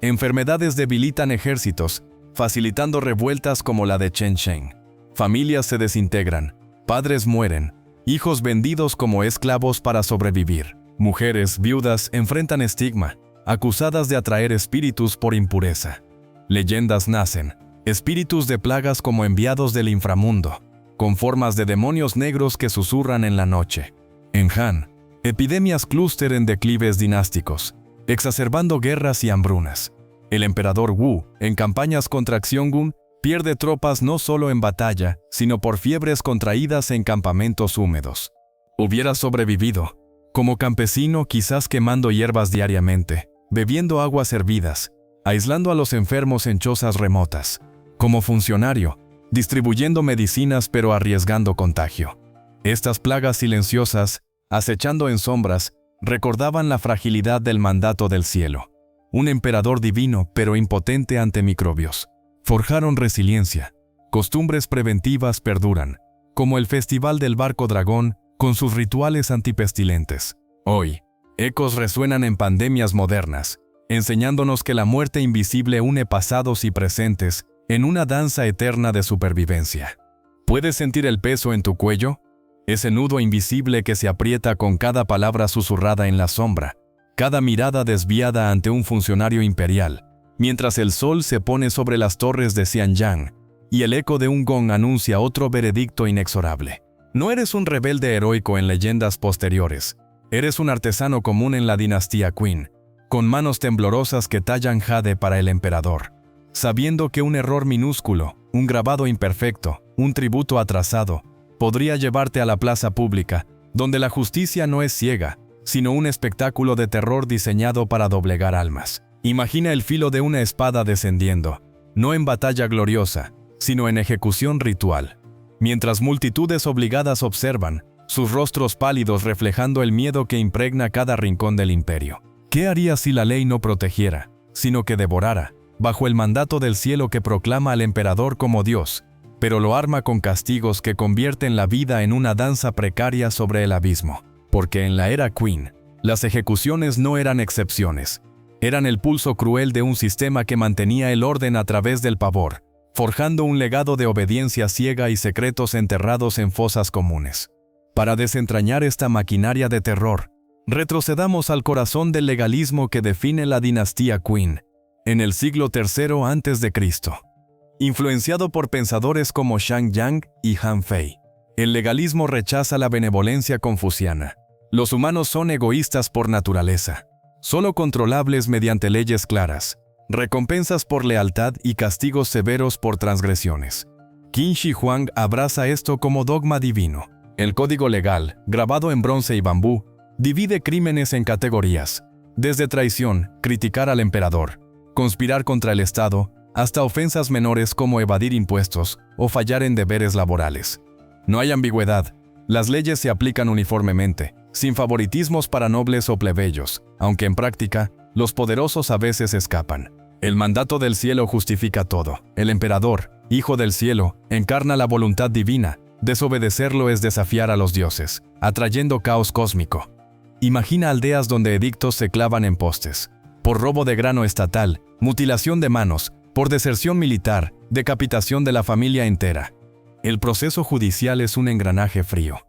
Speaker 1: enfermedades debilitan ejércitos, facilitando revueltas como la de Chen Sheng. Familias se desintegran, padres mueren, hijos vendidos como esclavos para sobrevivir. Mujeres viudas enfrentan estigma, acusadas de atraer espíritus por impureza. Leyendas nacen, espíritus de plagas como enviados del inframundo, con formas de demonios negros que susurran en la noche. En Han, epidemias clúster en declives dinásticos, exacerbando guerras y hambrunas. El emperador Wu, en campañas contra Xiongnu, pierde tropas no solo en batalla, sino por fiebres contraídas en campamentos húmedos. Hubiera sobrevivido, como campesino quizás quemando hierbas diariamente, bebiendo aguas hervidas, aislando a los enfermos en chozas remotas. Como funcionario, distribuyendo medicinas pero arriesgando contagio. Estas plagas silenciosas, acechando en sombras, recordaban la fragilidad del mandato del cielo. Un emperador divino pero impotente ante microbios. Forjaron resiliencia. Costumbres preventivas perduran, como el Festival del Barco Dragón, con sus rituales antipestilentes. Hoy, ecos resuenan en pandemias modernas, enseñándonos que la muerte invisible une pasados y presentes en una danza eterna de supervivencia. ¿Puedes sentir el peso en tu cuello? Ese nudo invisible que se aprieta con cada palabra susurrada en la sombra, cada mirada desviada ante un funcionario imperial, mientras el sol se pone sobre las torres de Xianyang y el eco de un gong anuncia otro veredicto inexorable. No eres un rebelde heroico en leyendas posteriores, eres un artesano común en la dinastía Qin, con manos temblorosas que tallan jade para el emperador, sabiendo que un error minúsculo, un grabado imperfecto, un tributo atrasado, podría llevarte a la plaza pública, donde la justicia no es ciega, sino un espectáculo de terror diseñado para doblegar almas. Imagina el filo de una espada descendiendo, no en batalla gloriosa, sino en ejecución ritual. Mientras multitudes obligadas observan, sus rostros pálidos reflejando el miedo que impregna cada rincón del imperio. ¿Qué haría si la ley no protegiera, sino que devorara, bajo el mandato del cielo que proclama al emperador como Dios, pero lo arma con castigos que convierten la vida en una danza precaria sobre el abismo? Porque en la era Qin, las ejecuciones no eran excepciones. Eran el pulso cruel de un sistema que mantenía el orden a través del pavor, forjando un legado de obediencia ciega y secretos enterrados en fosas comunes. Para desentrañar esta maquinaria de terror, retrocedamos al corazón del legalismo que define la dinastía Qin, en el siglo III a.C. Influenciado por pensadores como Shang Yang y Han Fei, el legalismo rechaza la benevolencia confuciana. Los humanos son egoístas por naturaleza, solo controlables mediante leyes claras, recompensas por lealtad y castigos severos por transgresiones. Qin Shi Huang abraza esto como dogma divino. El código legal, grabado en bronce y bambú, divide crímenes en categorías, desde traición, criticar al emperador, conspirar contra el Estado, hasta ofensas menores como evadir impuestos o fallar en deberes laborales. No hay ambigüedad, las leyes se aplican uniformemente, sin favoritismos para nobles o plebeyos, aunque en práctica, los poderosos a veces escapan. El mandato del cielo justifica todo. El emperador, hijo del cielo, encarna la voluntad divina. Desobedecerlo es desafiar a los dioses, atrayendo caos cósmico. Imagina aldeas donde edictos se clavan en postes, por robo de grano estatal, mutilación de manos, por deserción militar, decapitación de la familia entera. El proceso judicial es un engranaje frío.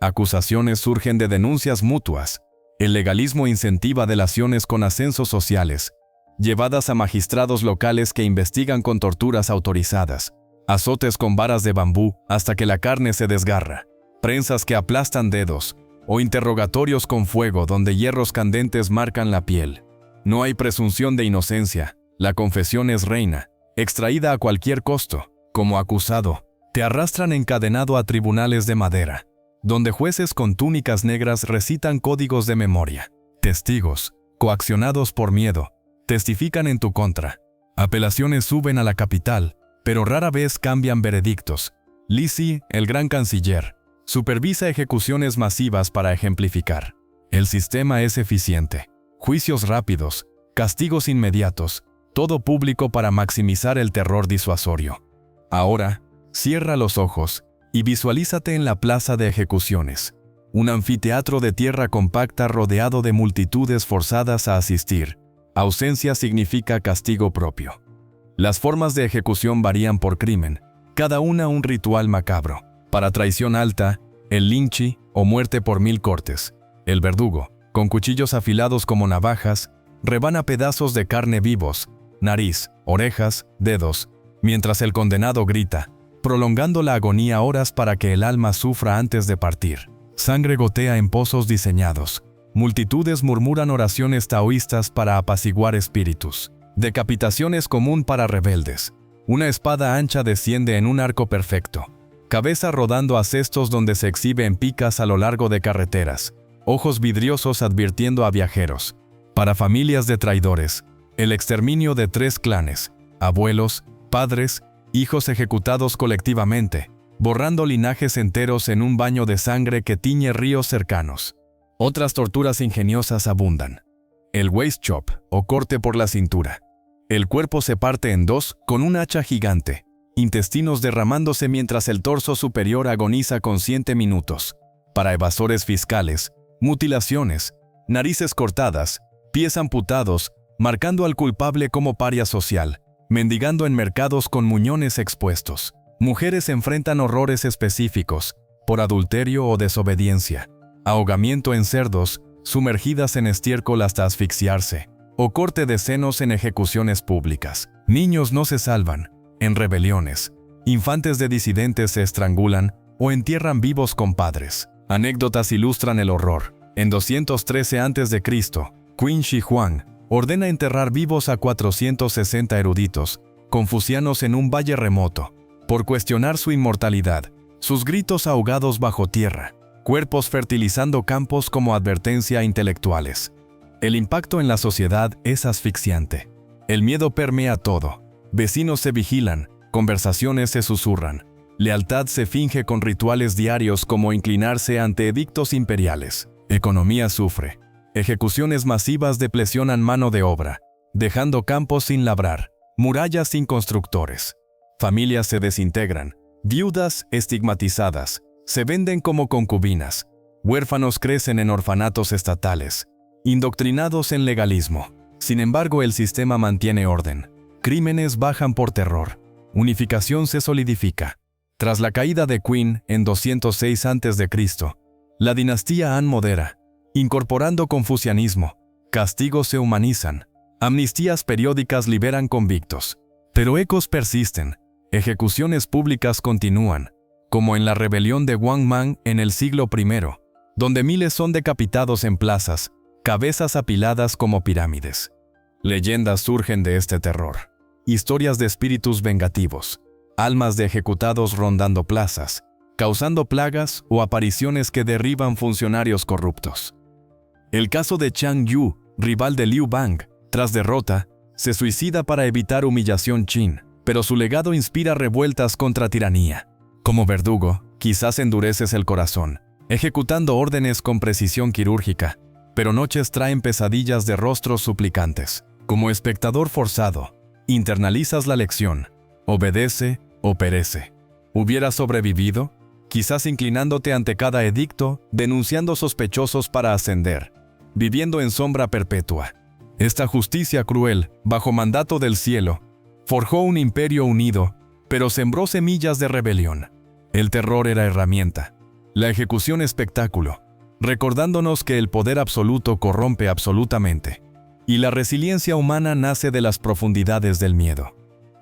Speaker 1: Acusaciones surgen de denuncias mutuas. El legalismo incentiva delaciones con ascensos sociales, llevadas a magistrados locales que investigan con torturas autorizadas, azotes con varas de bambú hasta que la carne se desgarra, prensas que aplastan dedos, o interrogatorios con fuego donde hierros candentes marcan la piel. No hay presunción de inocencia, la confesión es reina, extraída a cualquier costo. Como acusado, te arrastran encadenado a tribunales de madera, donde jueces con túnicas negras recitan códigos de memoria. Testigos, coaccionados por miedo, testifican en tu contra. Apelaciones suben a la capital, pero rara vez cambian veredictos. Lisi, el gran canciller, supervisa ejecuciones masivas para ejemplificar. El sistema es eficiente. Juicios rápidos, castigos inmediatos, todo público para maximizar el terror disuasorio. Ahora, cierra los ojos y visualízate en la plaza de ejecuciones. Un anfiteatro de tierra compacta rodeado de multitudes forzadas a asistir. Ausencia significa castigo propio. Las formas de ejecución varían por crimen, cada una un ritual macabro. Para traición alta, el linchi o muerte por 1000 cortes. El verdugo, con cuchillos afilados como navajas, rebana pedazos de carne vivos, nariz, orejas, dedos, mientras el condenado grita, prolongando la agonía horas para que el alma sufra antes de partir. Sangre gotea en pozos diseñados. Multitudes murmuran oraciones taoístas para apaciguar espíritus. Decapitación es común para rebeldes. Una espada ancha desciende en un arco perfecto. Cabeza rodando a cestos donde se exhibe en picas a lo largo de carreteras. Ojos vidriosos advirtiendo a viajeros. Para familias de traidores, el exterminio de 3 clanes, abuelos, padres, hijos ejecutados colectivamente, borrando linajes enteros en un baño de sangre que tiñe ríos cercanos. Otras torturas ingeniosas abundan. El waist chop, o corte por la cintura. El cuerpo se parte en 2 con un hacha gigante, intestinos derramándose mientras el torso superior agoniza consciente minutos. Para evasores fiscales, mutilaciones, narices cortadas, pies amputados, marcando al culpable como paria social, mendigando en mercados con muñones expuestos. Mujeres enfrentan horrores específicos, por adulterio o desobediencia, ahogamiento en cerdos, sumergidas en estiércol hasta asfixiarse, o corte de senos en ejecuciones públicas. Niños no se salvan, en rebeliones. Infantes de disidentes se estrangulan o entierran vivos con padres. Anécdotas ilustran el horror. En 213 a.C., Qin Shi Huang ordena enterrar vivos a 460 eruditos, confucianos en un valle remoto, por cuestionar su inmortalidad, sus gritos ahogados bajo tierra, cuerpos fertilizando campos como advertencia a intelectuales. El impacto en la sociedad es asfixiante. El miedo permea todo. Vecinos se vigilan, conversaciones se susurran. Lealtad se finge con rituales diarios como inclinarse ante edictos imperiales. Economía sufre. Ejecuciones masivas deplecionan mano de obra, dejando campos sin labrar, murallas sin constructores. Familias se desintegran, viudas estigmatizadas, se venden como concubinas, huérfanos crecen en orfanatos estatales, indoctrinados en legalismo. Sin embargo, el sistema mantiene orden. Crímenes bajan por terror. Unificación se solidifica. Tras la caída de Qin en 206 a.C., la dinastía Han modera, incorporando confucianismo. Castigos se humanizan. Amnistías periódicas liberan convictos. Pero ecos persisten. Ejecuciones públicas continúan, como en la rebelión de Wang Mang en el siglo I, donde miles son decapitados en plazas, cabezas apiladas como pirámides. Leyendas surgen de este terror. Historias de espíritus vengativos, almas de ejecutados rondando plazas, causando plagas o apariciones que derriban funcionarios corruptos. El caso de Chang Yu, rival de Liu Bang, tras derrota, se suicida para evitar humillación Qin, pero su legado inspira revueltas contra tiranía. Como verdugo, quizás endureces el corazón, ejecutando órdenes con precisión quirúrgica, pero noches traen pesadillas de rostros suplicantes. Como espectador forzado, internalizas la lección, obedece o perece. ¿Hubieras sobrevivido? Quizás inclinándote ante cada edicto, denunciando sospechosos para ascender, viviendo en sombra perpetua. Esta justicia cruel, bajo mandato del cielo, forjó un imperio unido, pero sembró semillas de rebelión. El terror era herramienta, la ejecución espectáculo, recordándonos que el poder absoluto corrompe absolutamente, y la resiliencia humana nace de las profundidades del miedo.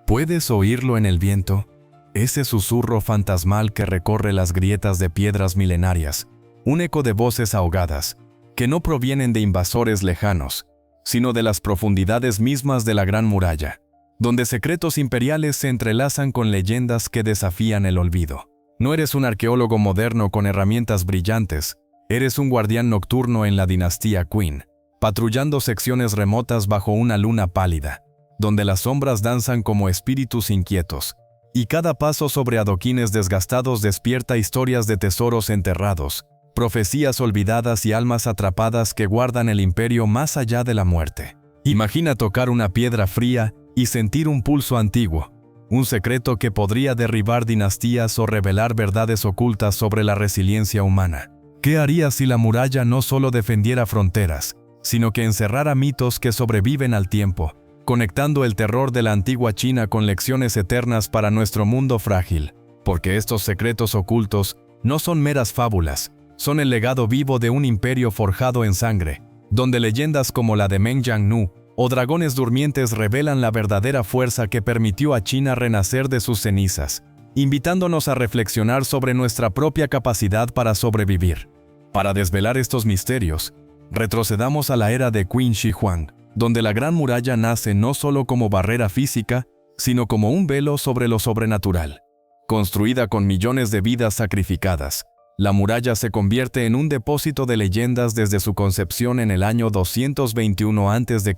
Speaker 1: ¿Puedes oírlo en el viento? Ese susurro fantasmal que recorre las grietas de piedras milenarias, un eco de voces ahogadas, que no provienen de invasores lejanos, sino de las profundidades mismas de la Gran Muralla, donde secretos imperiales se entrelazan con leyendas que desafían el olvido. No eres un arqueólogo moderno con herramientas brillantes, eres un guardián nocturno en la dinastía Qin, patrullando secciones remotas bajo una luna pálida, donde las sombras danzan como espíritus inquietos, y cada paso sobre adoquines desgastados despierta historias de tesoros enterrados, profecías olvidadas y almas atrapadas que guardan el imperio más allá de la muerte. Imagina tocar una piedra fría y sentir un pulso antiguo, un secreto que podría derribar dinastías o revelar verdades ocultas sobre la resiliencia humana. ¿Qué harías si la muralla no solo defendiera fronteras, sino que encerrara mitos que sobreviven al tiempo, conectando el terror de la antigua China con lecciones eternas para nuestro mundo frágil? Porque estos secretos ocultos no son meras fábulas, son el legado vivo de un imperio forjado en sangre, donde leyendas como la de Meng Jiannu o dragones durmientes revelan la verdadera fuerza que permitió a China renacer de sus cenizas, invitándonos a reflexionar sobre nuestra propia capacidad para sobrevivir. Para desvelar estos misterios, retrocedamos a la era de Qin Shi Huang, donde la Gran Muralla nace no solo como barrera física, sino como un velo sobre lo sobrenatural. Construida con millones de vidas sacrificadas, la muralla se convierte en un depósito de leyendas desde su concepción en el año 221 a.C.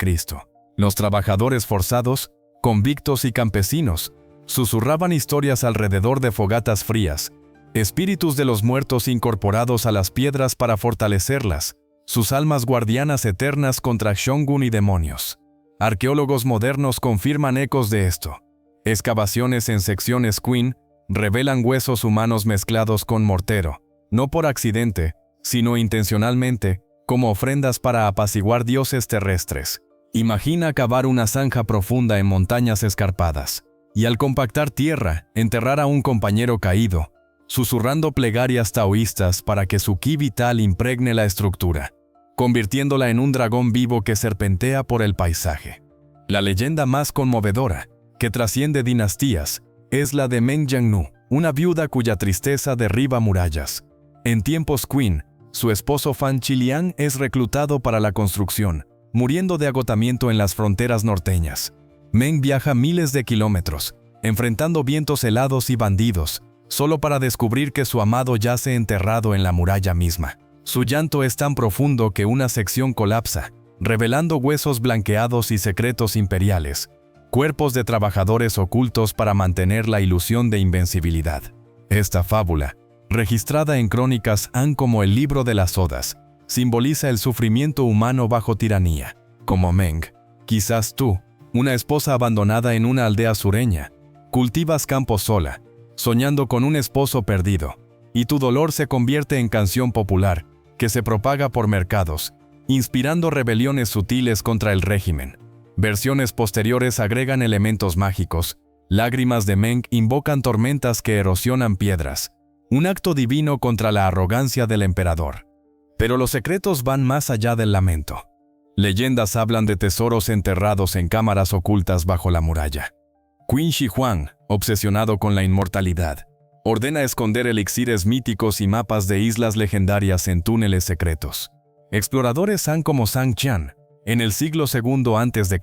Speaker 1: Los trabajadores forzados, convictos y campesinos, susurraban historias alrededor de fogatas frías, espíritus de los muertos incorporados a las piedras para fortalecerlas, sus almas guardianas eternas contra shogun y demonios. Arqueólogos modernos confirman ecos de esto. Excavaciones en secciones Qin revelan huesos humanos mezclados con mortero, no por accidente, sino intencionalmente, como ofrendas para apaciguar dioses terrestres. Imagina cavar una zanja profunda en montañas escarpadas, y al compactar tierra, enterrar a un compañero caído, susurrando plegarias taoístas para que su ki vital impregne la estructura, convirtiéndola en un dragón vivo que serpentea por el paisaje. La leyenda más conmovedora, que trasciende dinastías, es la de Meng Jiannu, una viuda cuya tristeza derriba murallas. En tiempos Qin, su esposo Fan Chiliang es reclutado para la construcción, muriendo de agotamiento en las fronteras norteñas. Meng viaja miles de kilómetros, enfrentando vientos helados y bandidos, solo para descubrir que su amado yace enterrado en la muralla misma. Su llanto es tan profundo que una sección colapsa, revelando huesos blanqueados y secretos imperiales, cuerpos de trabajadores ocultos para mantener la ilusión de invencibilidad. Esta fábula, registrada en crónicas Han como el libro de las Odas, simboliza el sufrimiento humano bajo tiranía. Como Meng, quizás tú, una esposa abandonada en una aldea sureña, cultivas campos sola, soñando con un esposo perdido, y tu dolor se convierte en canción popular, que se propaga por mercados, inspirando rebeliones sutiles contra el régimen. Versiones posteriores agregan elementos mágicos, lágrimas de Meng invocan tormentas que erosionan piedras, un acto divino contra la arrogancia del emperador. Pero los secretos van más allá del lamento. Leyendas hablan de tesoros enterrados en cámaras ocultas bajo la muralla. Qin Shi Huang, obsesionado con la inmortalidad, ordena esconder elixires míticos y mapas de islas legendarias en túneles secretos. Exploradores Han como Zhang Qian, en el siglo II a.C.,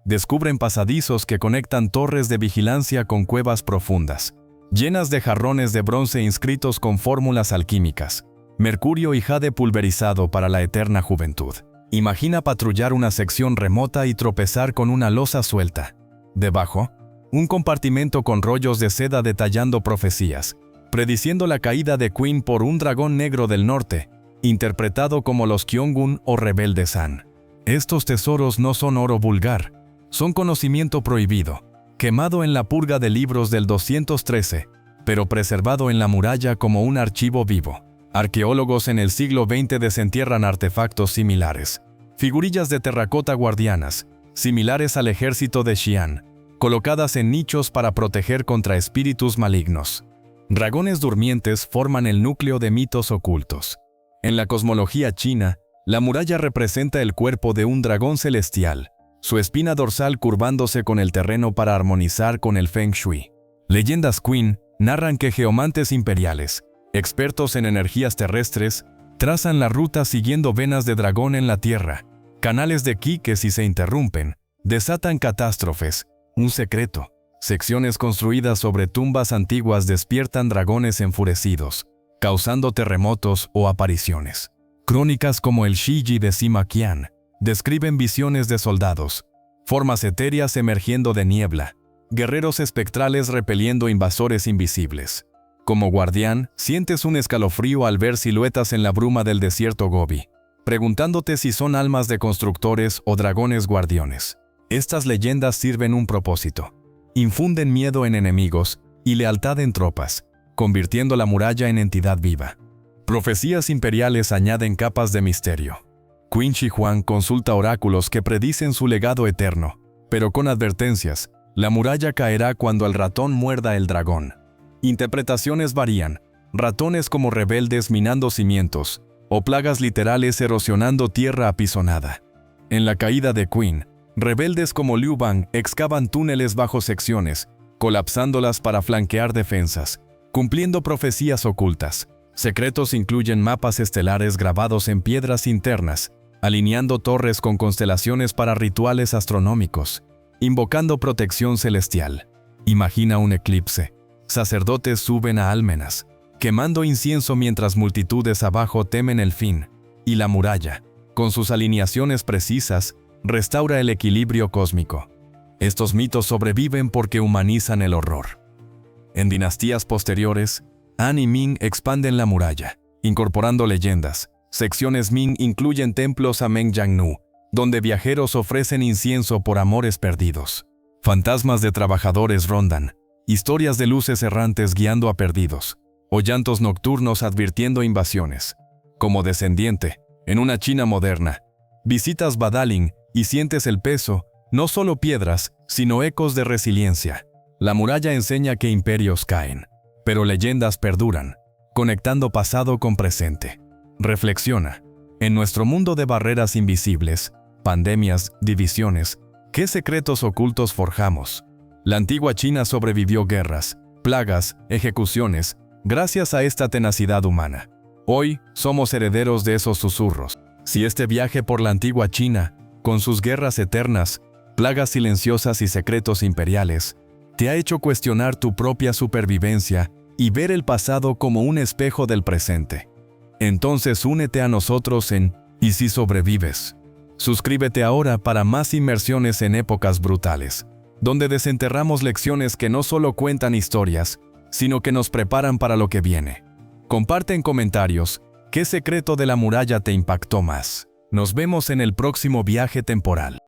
Speaker 1: descubren pasadizos que conectan torres de vigilancia con cuevas profundas, llenas de jarrones de bronce inscritos con fórmulas alquímicas, mercurio y jade pulverizado para la eterna juventud. Imagina patrullar una sección remota y tropezar con una losa suelta. Debajo, un compartimento con rollos de seda detallando profecías, prediciendo la caída de Qin por un dragón negro del norte, interpretado como los Kyogun o rebeldes Han. Estos tesoros no son oro vulgar, son conocimiento prohibido, quemado en la purga de libros del 213, pero preservado en la muralla como un archivo vivo. Arqueólogos en el siglo XX desentierran artefactos similares, figurillas de terracota guardianas, similares al ejército de Xi'an, colocadas en nichos para proteger contra espíritus malignos. Dragones durmientes forman el núcleo de mitos ocultos. En la cosmología china, la muralla representa el cuerpo de un dragón celestial, su espina dorsal curvándose con el terreno para armonizar con el Feng Shui. Leyendas Qin narran que geomantes imperiales, expertos en energías terrestres, trazan la ruta siguiendo venas de dragón en la tierra, canales de ki que si se interrumpen, desatan catástrofes, un secreto. Secciones construidas sobre tumbas antiguas despiertan dragones enfurecidos, causando terremotos o apariciones. Crónicas como el Shiji de Sima Qian describen visiones de soldados, formas etéreas emergiendo de niebla, guerreros espectrales repeliendo invasores invisibles. Como guardián, sientes un escalofrío al ver siluetas en la bruma del desierto Gobi, preguntándote si son almas de constructores o dragones guardianes. Estas leyendas sirven un propósito. Infunden miedo en enemigos y lealtad en tropas, convirtiendo la muralla en entidad viva. Profecías imperiales añaden capas de misterio. Qin Shi Huang consulta oráculos que predicen su legado eterno, pero con advertencias: la muralla caerá cuando el ratón muerda el dragón. Interpretaciones varían: ratones como rebeldes minando cimientos, o plagas literales erosionando tierra apisonada. En la caída de Qin, rebeldes como Liu Bang excavan túneles bajo secciones, colapsándolas para flanquear defensas, cumpliendo profecías ocultas. Secretos incluyen mapas estelares grabados en piedras internas, alineando torres con constelaciones para rituales astronómicos, invocando protección celestial. Imagina un eclipse. Sacerdotes suben a almenas, quemando incienso mientras multitudes abajo temen el fin. Y la muralla, con sus alineaciones precisas, restaura el equilibrio cósmico. Estos mitos sobreviven porque humanizan el horror. En dinastías posteriores, Han y Ming expanden la muralla, incorporando leyendas. Secciones Ming incluyen templos a Mengyangnu, donde viajeros ofrecen incienso por amores perdidos. Fantasmas de trabajadores rondan, historias de luces errantes guiando a perdidos, o llantos nocturnos advirtiendo invasiones. Como descendiente, en una China moderna, visitas Badaling y sientes el peso, no solo piedras, sino ecos de resiliencia. La muralla enseña que imperios caen, pero leyendas perduran, conectando pasado con presente. Reflexiona. En nuestro mundo de barreras invisibles, pandemias, divisiones, ¿qué secretos ocultos forjamos? La antigua China sobrevivió guerras, plagas, ejecuciones, gracias a esta tenacidad humana. Hoy, somos herederos de esos susurros. Si este viaje por la antigua China, con sus guerras eternas, plagas silenciosas y secretos imperiales, te ha hecho cuestionar tu propia supervivencia y ver el pasado como un espejo del presente, entonces únete a nosotros en ¿Y si sobrevives? Suscríbete ahora para más inmersiones en épocas brutales, donde desenterramos lecciones que no solo cuentan historias, sino que nos preparan para lo que viene. Comparte en comentarios qué secreto de la muralla te impactó más. Nos vemos en el próximo viaje temporal.